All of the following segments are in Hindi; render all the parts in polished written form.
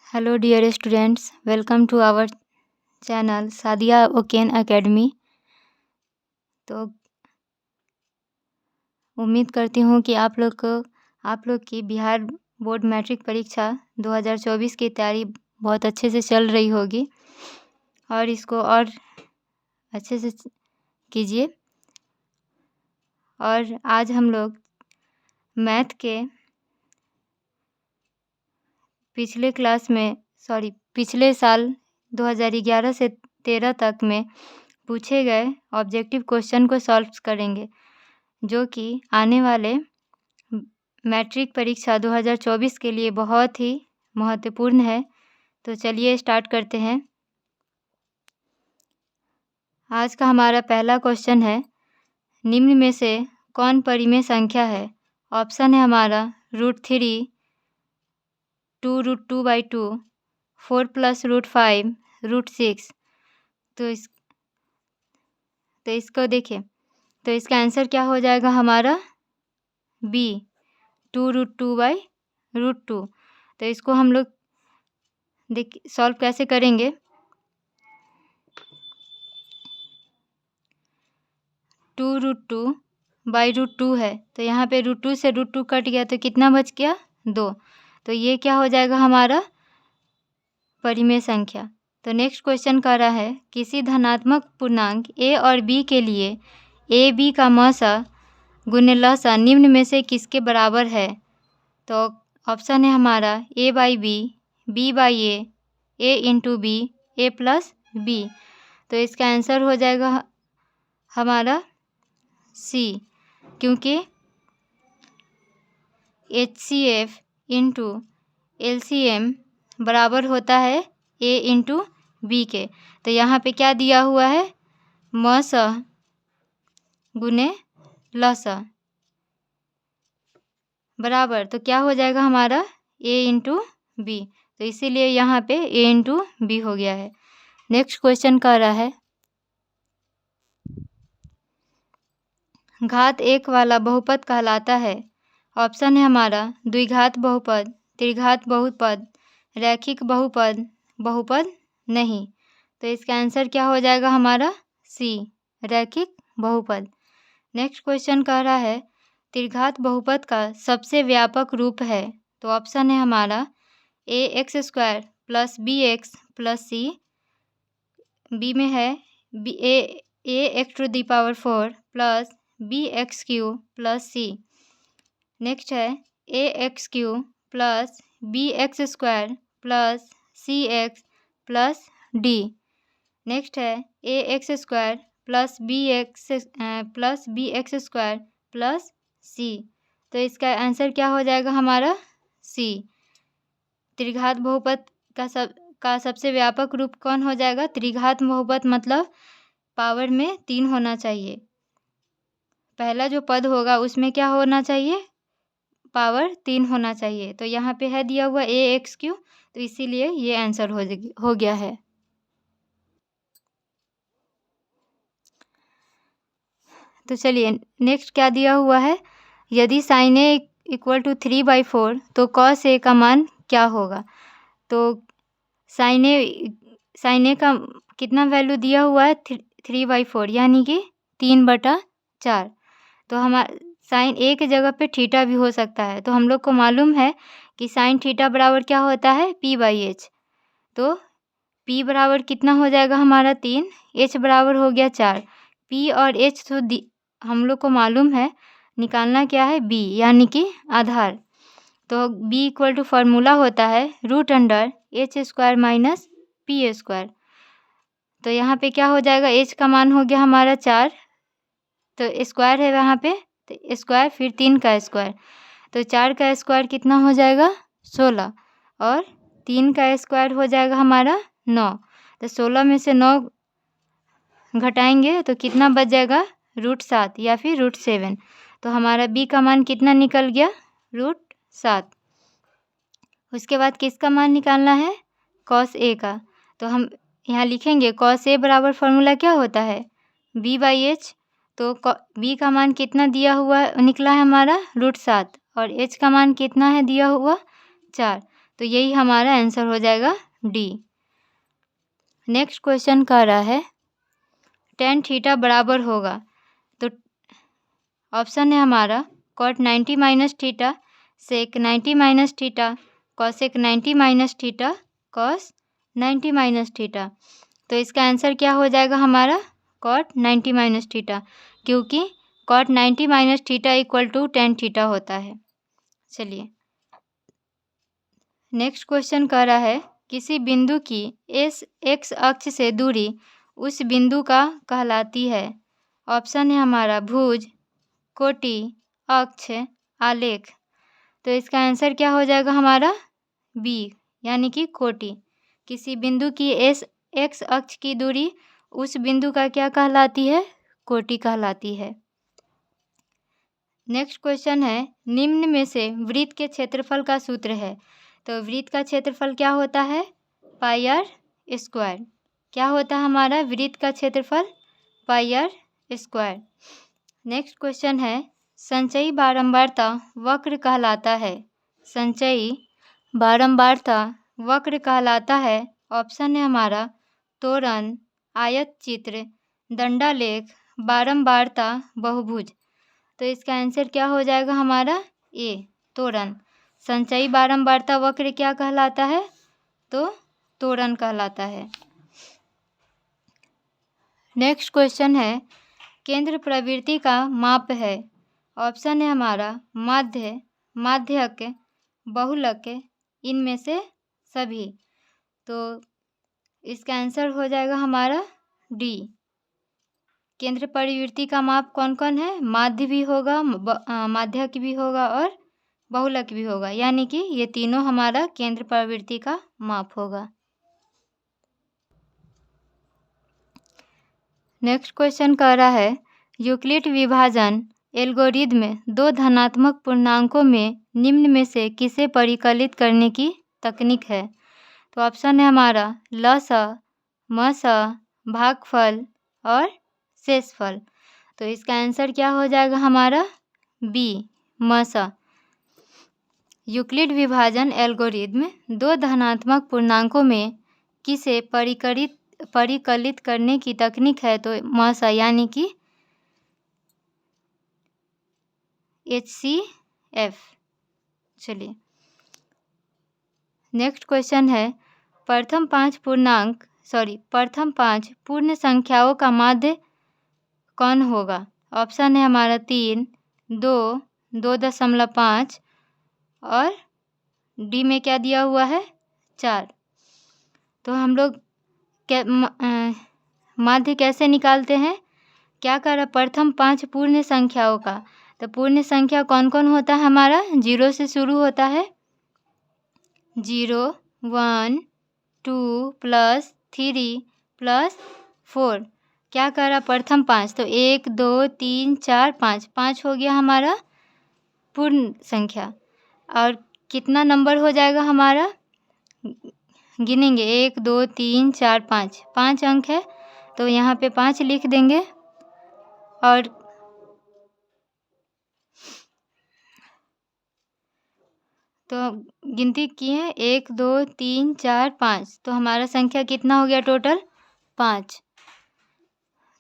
Hello dear students, welcome to our channel Sadia Oaken academy. तो उम्मीद करती हूँ कि आप लोग की बिहार बोर्ड मैट्रिक परीक्षा 2024 की तैयारी बहुत अच्छे से चल रही होगी और इसको और अच्छे से कीजिए। और आज हम लोग मैथ के पिछले साल 2011 से 13 तक में पूछे गए ऑब्जेक्टिव क्वेश्चन को सॉल्व करेंगे, जो कि आने वाले मैट्रिक परीक्षा 2024 के लिए बहुत ही महत्वपूर्ण है। तो चलिए स्टार्ट करते हैं। आज का हमारा पहला क्वेश्चन है, निम्न में से कौन परिमेय संख्या है? ऑप्शन है हमारा √3, 2√2/2, 4 + √5, √6। तो इसको देखिए, तो इसका आंसर क्या हो जाएगा हमारा बी, 2√2/2। तो इसको हम लोग सॉल्व कैसे करेंगे। 2√2/2 है, तो यहाँ पे √2 से √2 कट गया तो कितना बच गया 2। तो ये क्या हो जाएगा हमारा परिमेय संख्या। तो नेक्स्ट क्वेश्चन कह रहा है, किसी धनात्मक पूर्णांक a और b के लिए a b का मसा गुणे लसा निम्न में से किसके बराबर है? तो ऑप्शन है हमारा a/b, b/a, a/b, a + b। तो इसका आंसर हो जाएगा हमारा सी, क्योंकि HCF × LCM बराबर होता है a × b के। तो यहाँ पे क्या दिया हुआ है, मस गुणे लस बराबर, तो क्या हो जाएगा हमारा a × b। तो इसीलिए यहाँ पे a × b हो गया है। नेक्स्ट क्वेश्चन कह रहा है, घात 1 वाला बहुपद कहलाता है। ऑप्शन है हमारा द्विघात बहुपद, त्रिघात बहुपद, रैखिक बहुपद, बहुपद नहीं। तो इसका आंसर क्या हो जाएगा हमारा सी, रैखिक बहुपद। नेक्स्ट क्वेश्चन कह रहा है, त्रिघात बहुपद का सबसे व्यापक रूप है। तो ऑप्शन है हमारा ax² + bx + c, बी में है ax⁴ + bx³ + c। नेक्स्ट है ax³ + bx² + cx + d। Next है ax² + bx² + c। तो इसका आंसर क्या हो जाएगा हमारा सी। त्रिघात बहुपद का सबसे व्यापक रूप कौन हो जाएगा? त्रिघात बहुपद मतलब पावर में 3 होना चाहिए। पहला जो पद होगा उसमें क्या होना चाहिए, पावर 3 होना चाहिए। तो यहाँ पे है दिया हुआ ax³, तो इसीलिए ये आंसर हो गया है। तो चलिए नेक्स्ट क्या दिया हुआ है, यदि sin a = 3/4 तो cos a का मान क्या होगा? तो sin a का कितना वैल्यू दिया हुआ है 3/4, यानी कि 3/4। तो हमारा साइन ए के जगह पे थीटा भी हो सकता है। तो हम लोग को मालूम है कि साइन थीटा बराबर क्या होता है p/h। तो p बराबर कितना हो जाएगा हमारा 3, h बराबर हो गया 4। p और h तो हम लोग को मालूम है, निकालना क्या है b, यानी कि आधार। तो b = फॉर्मूला होता है √h² - p²। तो यहाँ पे क्या हो जाएगा, h का मान हो गया हमारा 4, तो स्क्वायर है वहाँ पे, तो स्क्वायर फिर 3 का स्क्वायर, तो 4 का स्क्वायर कितना हो जाएगा 16, और 3 का स्क्वायर हो जाएगा हमारा 9। तो 16 में से 9 घटाएंगे तो कितना बच जाएगा √7 या फिर √7। तो हमारा b का मान कितना निकल गया √7। उसके बाद किसका मान निकालना है, cos a का। तो हम यहाँ लिखेंगे cos a बराबर फॉर्मूला क्या होता है b/h। तो b का मान कितना दिया हुआ निकला है हमारा √7, और h का मान कितना है दिया हुआ 4। तो यही हमारा आंसर हो जाएगा डी। नेक्स्ट क्वेश्चन कह रहा है tan थीटा बराबर होगा, तो ऑप्शन है हमारा cot 90 minus theta, sec 90 minus theta, cosec 90 minus theta, cos 90 minus theta. तो इसका आंसर क्या हो जाएगा हमारा cot 90 माइनस थीटा, क्योंकि cot 90 minus theta equal to tan theta होता है। चलिए नेक्स्ट क्वेश्चन कह रहा है किसी बिंदु की एस एक्स अक्ष से दूरी उस बिंदु का कहलाती है। ऑप्शन है हमारा भुज, कोटि, अक्ष, आलेख। तो इसका आंसर क्या हो जाएगा हमारा बी, यानी कि कोटि। किसी बिंदु की एस एक्स अक्ष की दूरी उस बिंदु का क्या कहलाती है, कोटि कहलाती है। नेक्स्ट क्वेश्चन है निम्न में से वृत्त के क्षेत्रफल का सूत्र है। तो वृत्त का क्षेत्रफल क्या होता है, पाई आर स्क्वायर। क्या होता है हमारा वृत्त का क्षेत्रफल, पाई आर स्क्वायर। नेक्स्ट क्वेश्चन है संचयी बारंबारता वक्र कहलाता है। संचयी बारंबारता वक्र कहलाता है। ऑप्शन है हमारा तोरण, आयत चित्र, दंडालेख, बारंबारता, बहुभुज। तो इसका आंसर क्या हो जाएगा हमारा ए, तोरण। संचयी बारंबारता वक्र क्या कहलाता है, तो तोरण कहलाता है। नेक्स्ट क्वेश्चन है केंद्र प्रवृत्ति का माप है। ऑप्शन है हमारा माध्य, माध्यक, बहुलक, इनमें से सभी। तो इसका आंसर हो जाएगा हमारा डी। केंद्र प्रवृत्ति का माप कौन कौन है, माध्य भी होगा, माध्यक भी होगा और बहुलक भी होगा, यानी कि ये तीनों हमारा केंद्र प्रवृत्ति का माप होगा। नेक्स्ट क्वेश्चन कह रहा है यूक्लिड विभाजन एल्गोरिथ्म दो धनात्मक पूर्णांकों में निम्न में से किसे परिकलित करने की तकनीक है। तो ऑप्शन है हमारा लसा, मसा, भागफल और शेषफल। तो इसका आंसर क्या हो जाएगा हमारा बी, मसा। यूक्लिड विभाजन एल्गोरिथ्म दो धनात्मक पूर्णांकों में किसे परिकलित करने की तकनीक है, तो मसा यानी कि HCF। चलिए नेक्स्ट क्वेश्चन है प्रथम पांच पूर्ण संख्याओं का माध्य कौन होगा। ऑप्शन है हमारा 3, 2, 2.5 और डी में क्या दिया हुआ है 4। तो हम लोग माध्य कैसे निकालते हैं, क्या कर रहा प्रथम 5 पूर्ण संख्याओं का। तो पूर्ण संख्या कौन कौन होता है हमारा, 0 से शुरू होता है, 0, 1, 2 प्लस 3 प्लस 4। क्या कर रहा प्रथम 5, तो 1, 2, 3, 4, 5, 5 हो गया हमारा पूर्ण संख्या। और कितना नंबर हो जाएगा हमारा, गिनेंगे 1, 2, 3, 4, 5, 5 अंक है, तो यहाँ पे 5 लिख देंगे। और तो गिनती किए 1, 2, 3, 4, 5, तो हमारा संख्या कितना हो गया टोटल 5।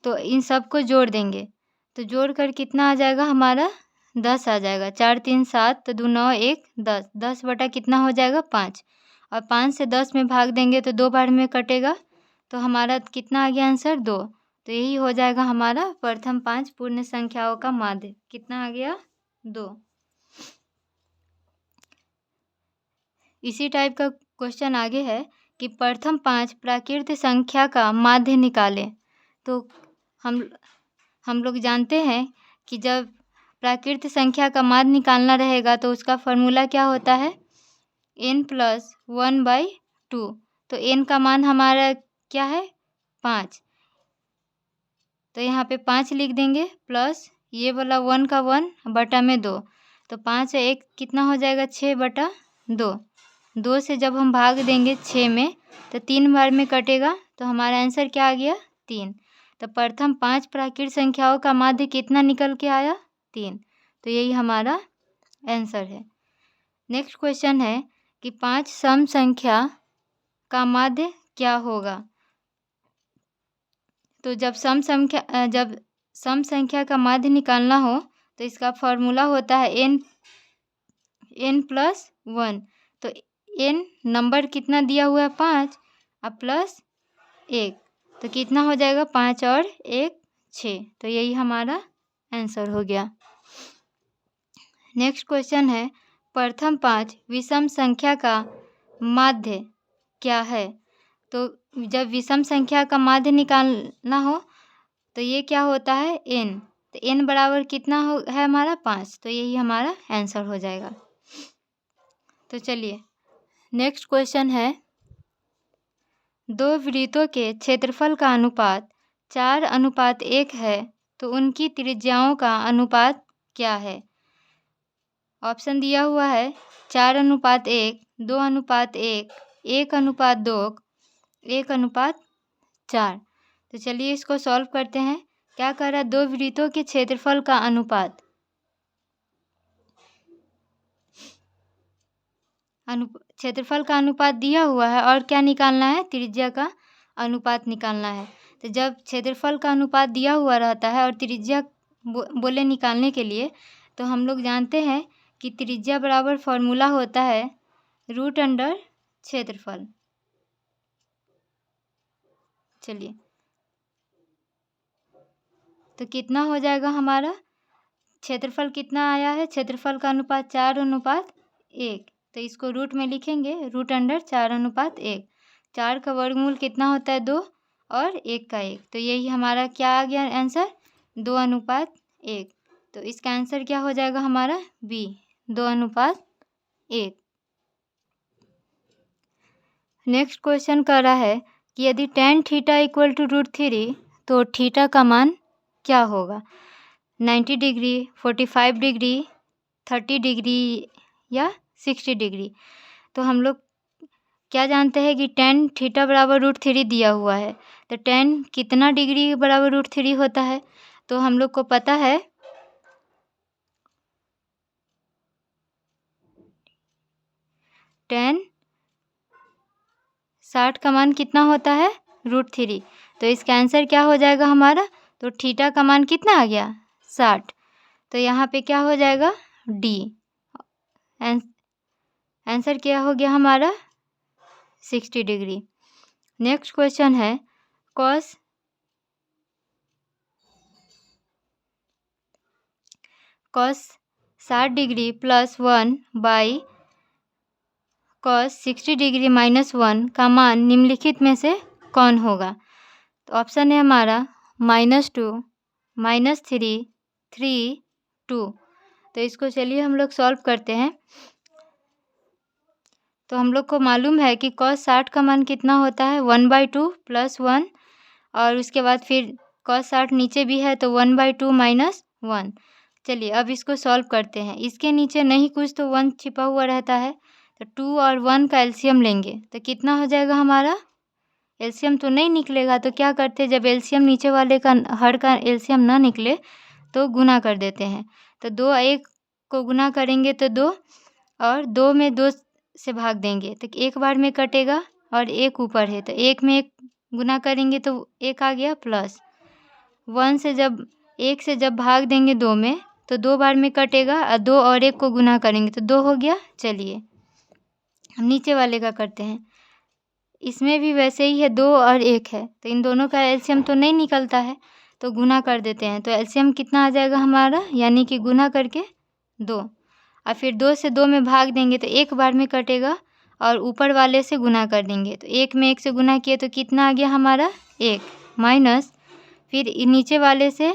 तो इन सब को जोड़ देंगे, तो जोड़ कर कितना आ जाएगा हमारा 10 आ जाएगा। 4, 3, 7, तो 2, 9, 1, 10, 10 बटा कितना हो जाएगा 5। और 5 से 10 में भाग देंगे तो 2 बार में कटेगा, तो हमारा कितना आ गया आंसर 2। तो यही हो जाएगा हमारा प्रथम 5 पूर्ण संख्याओं का माध्य, कितना आ गया 2। इसी टाइप का क्वेश्चन आगे है कि प्रथम 5 प्राकृत संख्या का माध्य निकालें। तो हम लोग जानते हैं कि जब प्राकृत संख्या का माध्य निकालना रहेगा तो उसका फॉर्मूला क्या होता है, n+1/2। तो n का मान हमारा क्या है 5, तो यहाँ पे 5 लिख देंगे, प्लस ये वाला 1 का 1 बटा में 2, तो 5 1 कितना हो जाएगा 6/2। 2 से जब हम भाग देंगे 6 में तो 3 बार में कटेगा, तो हमारा आंसर क्या आ गया 3। तो प्रथम 5 प्राकृत संख्याओं का माध्य कितना निकल के आया 3। तो यही हमारा आंसर है। नेक्स्ट क्वेश्चन है कि 5 सम संख्या का माध्य क्या होगा। तो जब सम संख्या का माध्य निकालना हो तो इसका फॉर्मूला होता है n+1। तो n नंबर कितना दिया हुआ है 5 और प्लस 1, तो कितना हो जाएगा 5 और 1 6। तो यही हमारा आंसर हो गया। नेक्स्ट क्वेश्चन है प्रथम 5 विषम संख्या का माध्य क्या है। तो जब विषम संख्या का माध्य निकालना हो तो ये क्या होता है n। तो n बराबर कितना है हमारा 5, तो यही हमारा आंसर हो जाएगा। तो चलिए नेक्स्ट क्वेश्चन है 2 वृत्तों के क्षेत्रफल का अनुपात 4:1 है तो उनकी त्रिज्याओं का अनुपात क्या है। ऑप्शन दिया हुआ है 4:1, 2:1, 1:2, 1:4। तो चलिए इसको सॉल्व करते हैं। क्या कह रहा है 2 वृत्तों के क्षेत्रफल का अनुपात क्षेत्रफल का अनुपात दिया हुआ है और क्या निकालना है त्रिज्या का अनुपात निकालना है। तो जब क्षेत्रफल का अनुपात दिया हुआ रहता है और त्रिज्या बोले निकालने के लिए, तो हम लोग जानते हैं कि त्रिज्या बराबर फॉर्मूला होता है √अंडर क्षेत्रफल। चलिए तो कितना हो जाएगा हमारा क्षेत्रफल कितना आया है, क्षेत्रफल का अनुपात 4:1। तो इसको रूट में लिखेंगे √4:1। 4 का वर्गमूल कितना होता है 2 और 1 का 1। तो यही हमारा क्या आ गया आंसर 2:1। तो इसका आंसर क्या हो जाएगा हमारा बी 2:1। नेक्स्ट क्वेश्चन कर रहा है कि यदि tan थीटा इक्वल टू √3 तो थीटा का मान क्या होगा। 90 डिग्री, 45 डिग्री, 30 डिग्री या 60 डिग्री। तो हम लोग क्या जानते हैं कि tan थीटा बराबर √3 दिया हुआ है। तो tan कितना डिग्री बराबर √3 होता है। तो हम लोग को पता है tan 60 का मान कितना होता है √3। तो इसका आंसर क्या हो जाएगा हमारा, तो थीटा का मान कितना आ गया 60। तो यहाँ पे क्या हो जाएगा डी। आंसर क्या हो गया हमारा 60 डिग्री। नेक्स्ट क्वेश्चन है cos 60 degree +1 by cos 60 degree -1 का मान निम्नलिखित में से कौन होगा। तो ऑप्शन है हमारा -2, -3, 3, 2। तो इसको चलिए हम लोग सॉल्व करते हैं। तो हम लोग को मालूम है कि cos 60 का मान कितना होता है 1/2 + 1 और उसके बाद फिर cos 60 नीचे भी है तो 1/2 - 1। चलिए अब इसको सॉल्व करते हैं। इसके नीचे नहीं कुछ तो 1 छिपा हुआ रहता है। तो 2 और 1 का एलसीएम लेंगे तो कितना हो जाएगा हमारा। एलसीएम तो नहीं निकलेगा तो क्या करते हैं जब एलसीएम नीचे वाले का हर का एलसीएम ना निकले तो गुना कर देते हैं। तो 2 1 को गुना करेंगे तो 2 और 2 में 2 से भाग देंगे तो एक बार में कटेगा और 1 ऊपर है तो 1 में 1 गुना करेंगे तो 1 आ गया प्लस 1 से जब 1 से जब भाग देंगे 2 में तो 2 बार में कटेगा और 2 और 1 को गुना करेंगे तो 2 हो गया। चलिए हम नीचे वाले का करते हैं। इसमें भी वैसे ही है 2 और 1 है तो इन दोनों का एलसीएम तो नहीं निकलता है तो गुना कर देते हैं। तो एलसीएम कितना आ जाएगा हमारा यानी कि गुना करके 2 और फिर 2 से 2 में भाग देंगे तो 1 बार में कटेगा और ऊपर वाले से गुना कर देंगे तो 1 में 1 से गुना किए तो कितना आ गया हमारा 1 माइनस फिर नीचे वाले से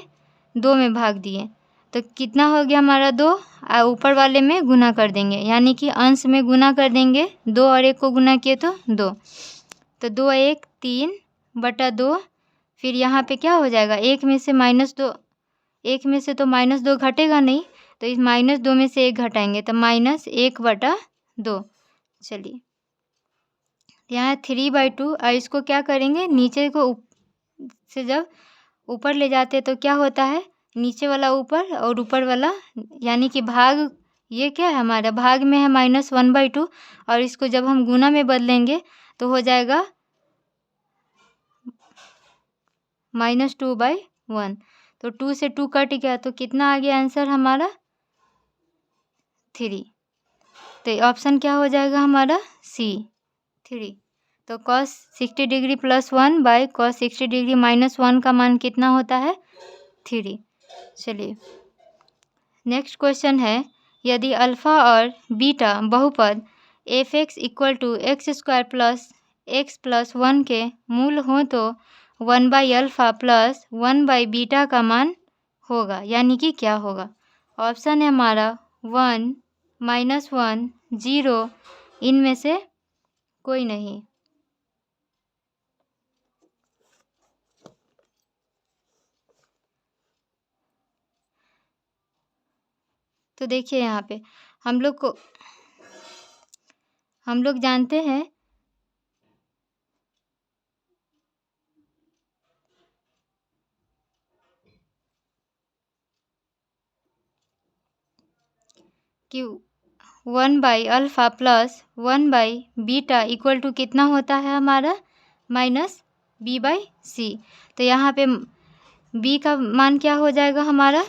2 में भाग दिए तो कितना हो गया हमारा 2 और ऊपर वाले में गुना कर देंगे यानी कि अंश में गुना कर देंगे 2 और 1 को गुना किए तो 2 तो 2 1 3/2 फिर यहाँ पे क्या हो जाएगा 1 में से -2 1 में से तो -2 घटेगा नहीं तो इस -2 में से 1 घटाएंगे तो -1/2। चलिए यहाँ 3/2 और इसको क्या करेंगे नीचे को से जब ऊपर ले जाते तो क्या होता है नीचे वाला ऊपर और ऊपर वाला यानी कि भाग ये क्या है हमारा भाग में है -1/2 और इसको जब हम गुना में बदलेंगे तो हो जाएगा -2/1। तो 2 से 2 कट गया तो कितना आ गया आंसर हमारा 3। तो ऑप्शन क्या हो जाएगा हमारा सी 3। तो cos 60 degree +1 by cos 60 degree -1 का मान कितना होता है 3। चलिए नेक्स्ट क्वेश्चन है, यदि अल्फ़ा और बीटा बहुपद f(x) = x² + x + 1 के मूल हों तो 1/अल्फ़ा प्लस 1/बीटा का मान होगा, यानी कि क्या होगा। ऑप्शन है हमारा 1, -1, 0, इनमें से कोई नहीं। तो देखिए यहाँ पे हम लोग जानते हैं कि 1/अल्फ़ा प्लस 1/बीटा इक्वल टू कितना होता है हमारा -b/c। तो यहाँ पे b का मान क्या हो जाएगा हमारा,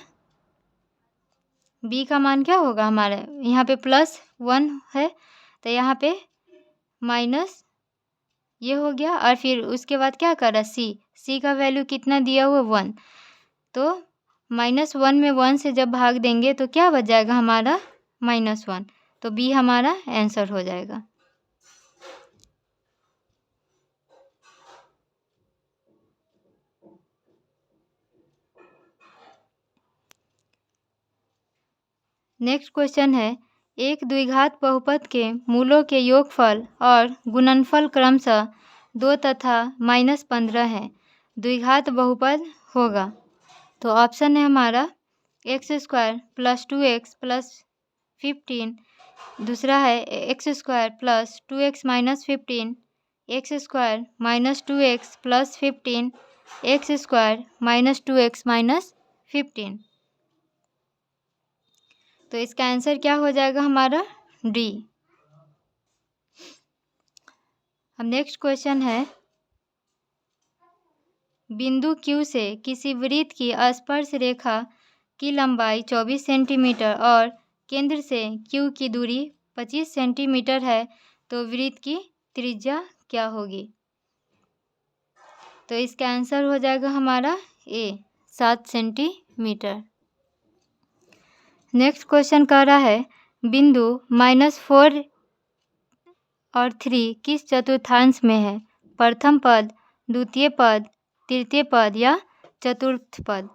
b का मान क्या होगा हमारा, यहाँ पे +1 है तो यहाँ पे माइनस ये हो गया और फिर उसके बाद क्या करा c का वैल्यू कितना दिया हुआ 1। तो -1 में 1 से जब भाग देंगे तो क्या बच जाएगा हमारा -1। तो बी हमारा आंसर हो जाएगा। नेक्स्ट क्वेश्चन है, एक द्विघात बहुपद के मूलों के योगफल और गुणनफल क्रमशः 2 तथा -15 है, द्विघात बहुपद होगा। तो ऑप्शन है हमारा x² + 2x + 15, दूसरा है x² + 2x - 15, x² - 2x + 15, x² - 2x - 15। तो इसका आंसर क्या हो जाएगा हमारा डी। अब नेक्स्ट क्वेश्चन है, बिंदु Q से किसी वृत्त की स्पर्श रेखा की लंबाई 24 सेंटीमीटर और केंद्र से Q की दूरी 25 सेंटीमीटर है, तो वृत्त की त्रिज्या क्या होगी। तो इसका आंसर हो जाएगा हमारा ए 7 सेंटीमीटर। नेक्स्ट क्वेश्चन कह रहा है, बिंदु -4 और 3 किस चतुर्थांश में है, प्रथम पद, द्वितीय पद, तृतीय पद या चतुर्थ पद।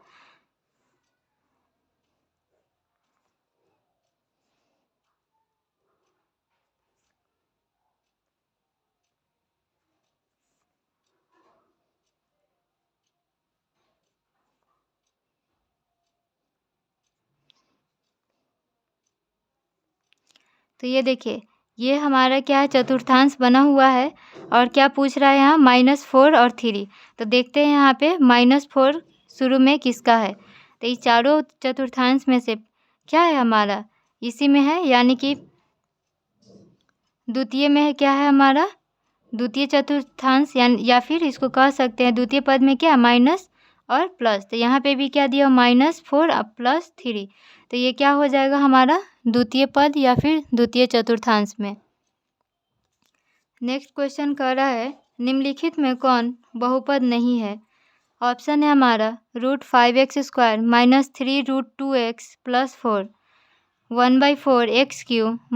तो ये देखिए ये हमारा क्या है चतुर्थांश बना हुआ है और क्या पूछ रहा है यहाँ -4 और 3। तो देखते हैं यहाँ पे -4 शुरू में किसका है। तो इस चारों चतुर्थांश में से क्या है हमारा इसी में है, यानी कि द्वितीय में है क्या है हमारा द्वितीय चतुर्थांश या फिर इसको कह सकते हैं द्वितीय पद में क्या माइनस और प्लस। तो यहाँ पे भी क्या दिया -4 और +3। तो ये क्या हो जाएगा हमारा द्वितीय पद या फिर द्वितीय चतुर्थांश में। नेक्स्ट क्वेश्चन कर रहा है, निम्नलिखित में कौन बहुपद नहीं है। ऑप्शन है हमारा √5x² - 3√2x + 4, 1/4x³ -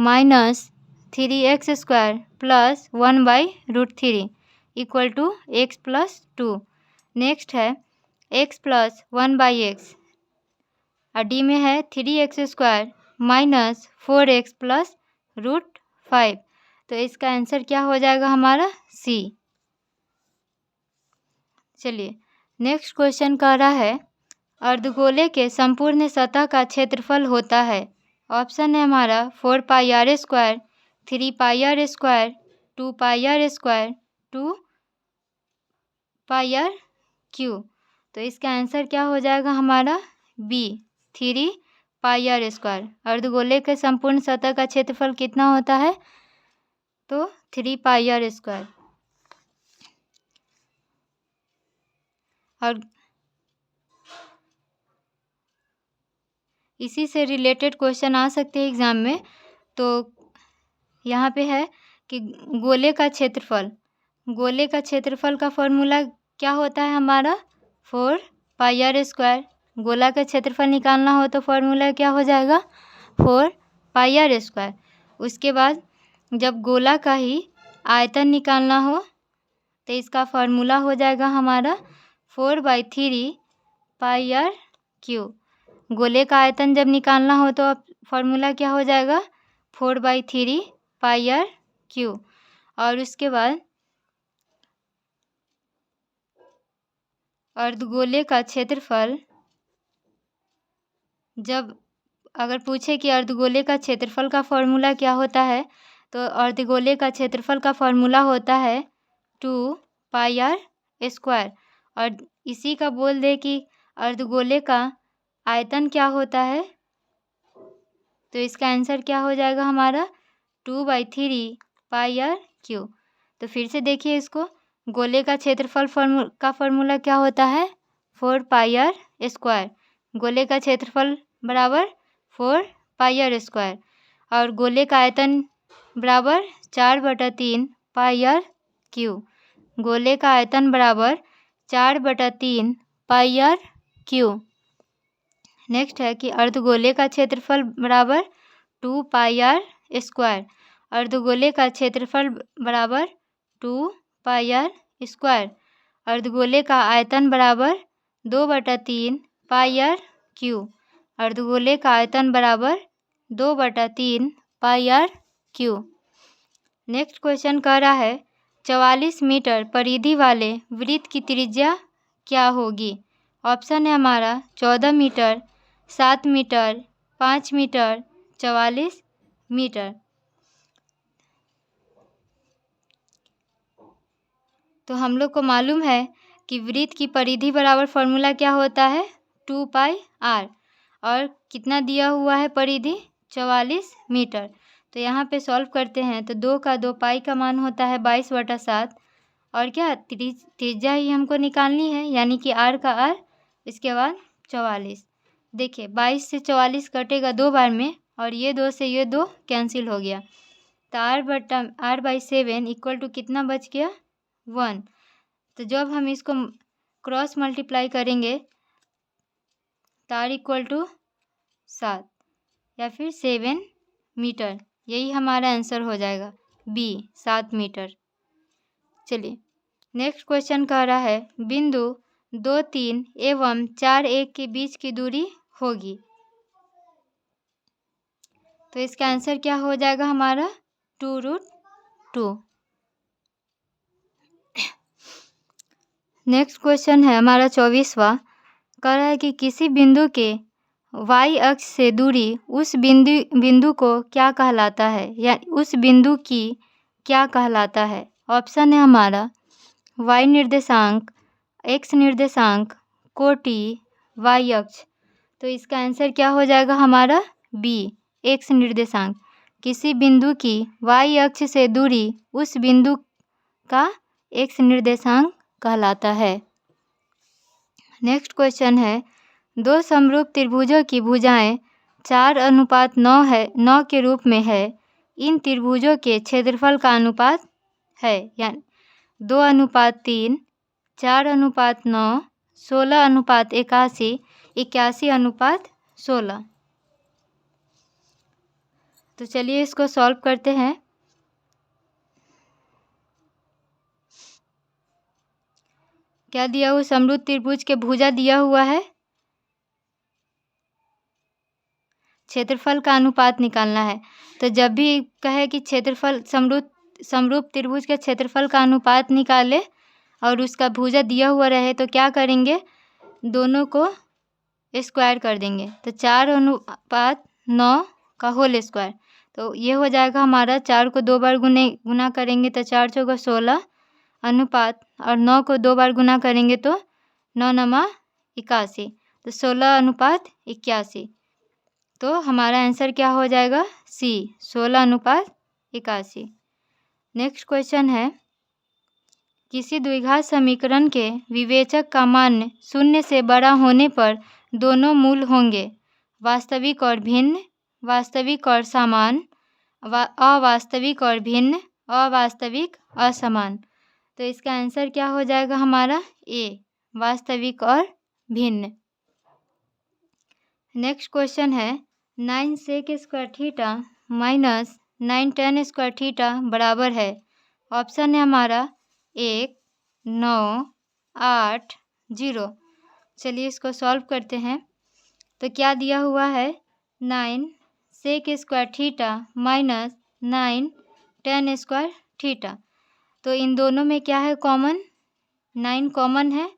3x² + 1/√3 = x + 2। Next है x + 1/x और डी में है 3x² - 4x + √5। तो इसका आंसर क्या हो जाएगा हमारा सी। चलिए नेक्स्ट क्वेश्चन कह रहा है, अर्धगोले के संपूर्ण सतह का क्षेत्रफल होता है। ऑप्शन है हमारा 4πr², 3πr², 2πr², 2πr3। तो इसका आंसर क्या हो जाएगा हमारा बी 3 पाई आर स्क्वायर। अर्धगोले के संपूर्ण सतह का क्षेत्रफल कितना होता है? तो 3 पाई आर स्क्वायर। और इसी से रिलेटेड क्वेश्चन आ सकते हैं एग्जाम में। तो यहाँ पे है कि गोले का क्षेत्रफल का फॉर्मूला क्या होता है हमारा? 4 पाई आर स्क्वायर। गोला का क्षेत्रफल निकालना हो तो फॉर्मूला क्या हो जाएगा? 4 पाई आर स्क्वायर। उसके बाद जब गोला का ही आयतन निकालना हो तो इसका फॉर्मूला हो जाएगा हमारा 4/3 पाई आर क्यूब। गोले का आयतन जब निकालना हो तो फॉर्मूला क्या हो जाएगा? 4/3 पाई आर क्यूब। और उसके बाद अर्धगोले का क्षेत्रफल, जब अगर पूछे कि अर्धगोले का क्षेत्रफल का फॉर्मूला क्या होता है, तो अर्धगोले का क्षेत्रफल का फॉर्मूला होता है 2 पाई आर स्क्वायर। और इसी का बोल दे कि अर्धगोले का आयतन क्या होता है, तो इसका आंसर क्या हो जाएगा हमारा? 2/3 पाई आर क्यूब। तो फिर से देखिए इसको, गोले का क्षेत्रफल का फॉर्मूला क्या होता है? 4 पाई आर स्क्वायर। गोले का क्षेत्रफल बराबर 4 पाई आर स्क्वायर। और गोले का आयतन बराबर 4/3 पाई आर क्यूब। गोले का आयतन बराबर 4/3 पाई आर क्यूब। नेक्स्ट है कि अर्धगोले का क्षेत्रफल बराबर 2 पाई आर स्क्वायर। अर्धगोले का क्षेत्रफल बराबर 2 पाई आर स्क्वायर। अर्धगोले का आयतन बराबर 2/3 पाई आर क्यूब। अर्धगोले का आयतन बराबर 2/3 पाई आर क्यूब। नेक्स्ट क्वेश्चन कह रहा है 44 मीटर परिधि वाले वृत्त की त्रिज्या क्या होगी? ऑप्शन है हमारा 14 मीटर, 7 मीटर, 5 मीटर, 44 मीटर। तो हम लोग को मालूम है कि वृत्त की परिधि बराबर फॉर्मूला क्या होता है? 2 पाई आर। और कितना दिया हुआ है परिधि? 44 मीटर। तो यहाँ पे सॉल्व करते हैं तो 2 का 2 पाई का मान होता है 22/7। और क्या त्रिज्या ही हमको निकालनी है, यानी कि आर का आर, इसके बाद 44। देखिए 22 से 44 कटेगा 2 बार में, और ये 2 से ये 2 कैंसिल हो गया। तो r/7 इक्वल टू कितना बच गया? 1। तो जब हम इसको क्रॉस मल्टीप्लाई करेंगे तो r इक्वल टू 7 या फिर 7 मीटर, यही हमारा आंसर हो जाएगा बी, 7 मीटर। चलिए नेक्स्ट क्वेश्चन कह रहा है बिंदु 2, 3 एवं 4, 1 के बीच की दूरी होगी। तो इसका आंसर क्या हो जाएगा हमारा? 2√2। नेक्स्ट क्वेश्चन है हमारा 24वां, कह रहा है कि किसी बिंदु के y अक्ष से दूरी उस बिंदु को क्या कहलाता है, या उस बिंदु की क्या कहलाता है? ऑप्शन है हमारा y निर्देशांक, x निर्देशांक, कोटि, y अक्ष। तो इसका आंसर क्या हो जाएगा हमारा? बी, x निर्देशांक। किसी बिंदु की y अक्ष से दूरी उस बिंदु का x निर्देशांक कहलाता है। नेक्स्ट क्वेश्चन है 2 समरूप त्रिभुजों की भुजाएं 4:9 के रूप में है। इन त्रिभुजों के क्षेत्रफल का अनुपात है, यानी 2:3, 4:9, 16:81, 81:16। तो चलिए इसको सॉल्व करते हैं। क्या दिया हुआ? समरूप त्रिभुज के भुजा दिया हुआ है, क्षेत्रफल का अनुपात निकालना है। तो जब भी कहे कि क्षेत्रफल समरूप त्रिभुज के क्षेत्रफल का अनुपात निकाले और उसका भुजा दिया हुआ रहे तो क्या करेंगे? दोनों को स्क्वायर कर देंगे। तो 4:9 का होल स्क्वायर, तो ये हो जाएगा हमारा 4 को 2 बार गुना करेंगे तो 4 चौका 16 अनुपात, और 9 को 2 बार गुना करेंगे तो 9 9 81, तो 16:81। तो हमारा आंसर क्या हो जाएगा? सी, 16:81। नेक्स्ट क्वेश्चन है, किसी द्विघात समीकरण के विवेचक का मान शून्य से बड़ा होने पर दोनों मूल होंगे, वास्तविक और भिन्न, वास्तविक और समान, अवास्तविक और भिन्न, अवास्तविक असमान। तो इसका आंसर क्या हो जाएगा हमारा? ए, वास्तविक और भिन्न। नेक्स्ट क्वेश्चन है, 9 sec square theta minus 9 tan square theta बराबर है। ऑप्शन है हमारा 1, 9, 8, 0। चलिए इसको सॉल्व करते हैं। तो क्या दिया हुआ है? 9 sec square theta minus 9 tan square theta. तो इन दोनों में क्या है कॉमन? 9 कॉमन है,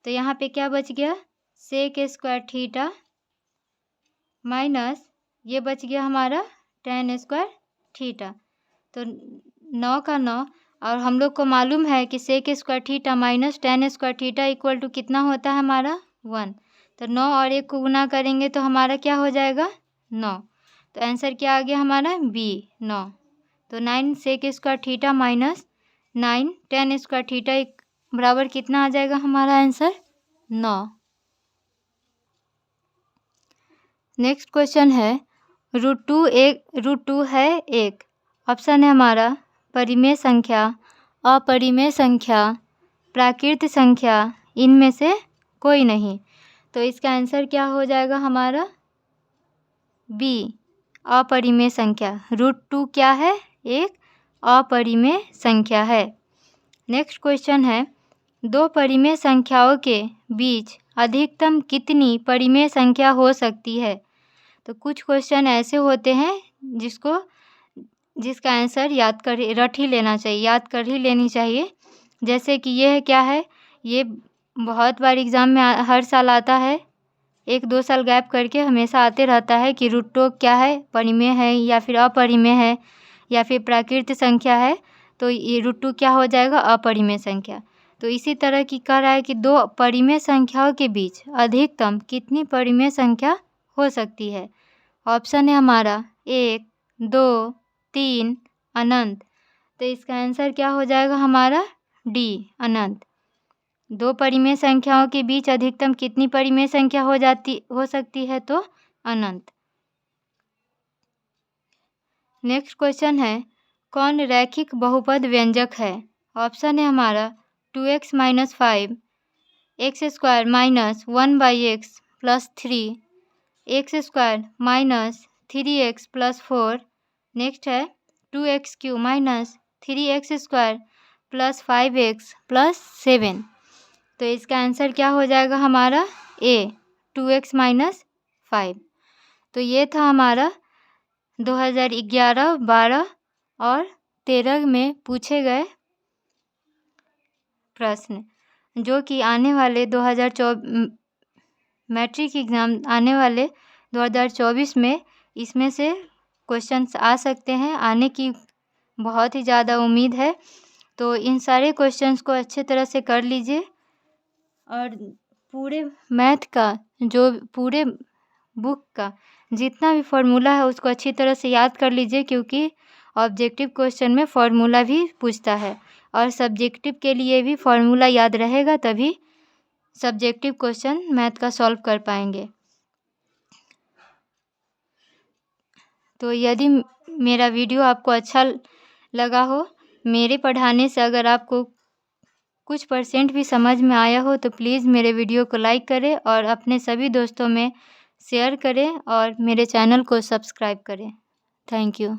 तो यहाँ पे क्या बच गया? sec स्क्वायर थीटा माइनस ये बच गया हमारा tan स्क्वायर थीटा। तो 9 का 9, और हम लोग को मालूम है कि sec square theta minus tan square theta equal to कितना होता है हमारा? 1। तो 9 और 1 को गुना करेंगे तो हमारा क्या हो जाएगा? 9। तो आंसर क्या आ गया हमारा? बी, 9। तो 9 sec square theta minus 9 tan square theta बराबर कितना आ जाएगा हमारा आंसर? 9। नेक्स्ट क्वेश्चन है, √2 है 1। ऑप्शन है हमारा परिमेय संख्या, अपरिमेय संख्या, प्राकृत संख्या, इनमें से कोई नहीं। तो इसका आंसर क्या हो जाएगा हमारा? बी, अपरिमेय संख्या। √2 क्या है? एक अपरिमेय संख्या है। नेक्स्ट क्वेश्चन है, दो परिमेय संख्याओं के बीच अधिकतम कितनी परिमेय संख्या हो सकती है? तो कुछ क्वेश्चन ऐसे होते हैं जिसका आंसर रट ही लेना चाहिए, याद कर ही लेनी चाहिए। जैसे कि ये क्या है? ये बहुत बार एग्ज़ाम में हर साल आता है, 1-2 साल गैप करके हमेशा आते रहता है कि √2 क्या है? परिमेय है या फिर अपरिमेय है या फिर प्राकृत संख्या है। तो ये √2 क्या हो जाएगा? अपरिमेय संख्या। तो इसी तरह की कह रहा है कि दो परिमेय संख्याओं के बीच अधिकतम कितनी परिमेय संख्या हो सकती है? ऑप्शन है हमारा 1, 2, 3, अनंत। तो इसका आंसर क्या हो जाएगा हमारा? डी, अनंत। दो परिमेय संख्याओं के बीच अधिकतम कितनी परिमेय संख्या हो सकती है? तो अनंत। नेक्स्ट क्वेश्चन है, कौन रैखिक बहुपद व्यंजक है? ऑप्शन है हमारा 2x - 5, x² - 1/x + 3, x² - 3x + 4। Next है 2x³ - 3x² + 5x + 7। तो इसका आंसर क्या हो जाएगा हमारा? ए, 2x - 5। तो ये था हमारा 2011, 12 और 13 में पूछे गए प्रश्न, जो कि आने वाले 2024 मैट्रिक एग्ज़ाम आने वाले 2024 में इसमें से क्वेश्चंस आ सकते हैं, आने की बहुत ही ज़्यादा उम्मीद है। तो इन सारे क्वेश्चंस को अच्छे तरह से कर लीजिए और पूरे मैथ का जो पूरे बुक का जितना भी फार्मूला है उसको अच्छी तरह से याद कर लीजिए, क्योंकि ऑब्जेक्टिव क्वेश्चन में फार्मूला भी पूछता है और सब्जेक्टिव के लिए भी फार्मूला याद रहेगा, तभी सब्जेक्टिव क्वेश्चन मैथ का सॉल्व कर पाएंगे। तो यदि मेरा वीडियो आपको अच्छा लगा हो, मेरे पढ़ाने से अगर आपको कुछ % भी समझ में आया हो, तो प्लीज़ मेरे वीडियो को लाइक करें और अपने सभी दोस्तों में शेयर करें और मेरे चैनल को सब्सक्राइब करें। Thank you.